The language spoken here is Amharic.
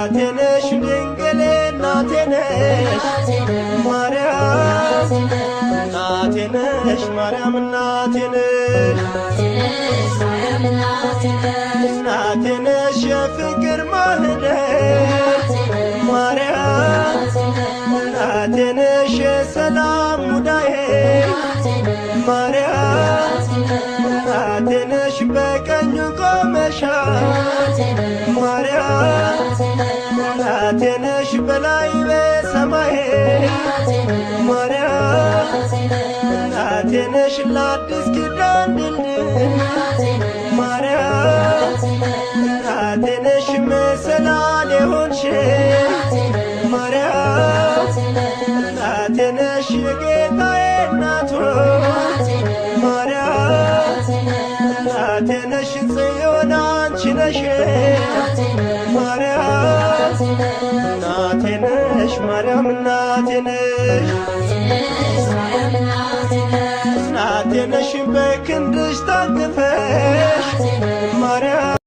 እናቴ ነሽ ድንግል እናቴ ነሽ ማርያም እናቴ ነሽ ማርያም እናቴ ነሽ እናቴ ነሽ የፍቅር ማህደር ማርያም እናቴ ነሽ የሰላም ሙዳዬ ማርያም እናቴ ነሽ በቀኙ ቆመሻል ማርያም እናቴ ነሽ በላይ በሰማይ ማርያም እናቴ ነሽ ለአዲስ ኪዳን ድልድይ ማርያም እናቴ ነሽ መሰላል የሆንሽ ማርያም እናቴ ነሽ የጌታዬ እናቱ ማርያም እናቴ ነሽ ጽዮን አንቺ ነሽ ማርያም እናቴ ነሽ ማርያም እናቴ ነሽ እናቴ ነሽ በክንድሽ ታቅፈሽ ማርያም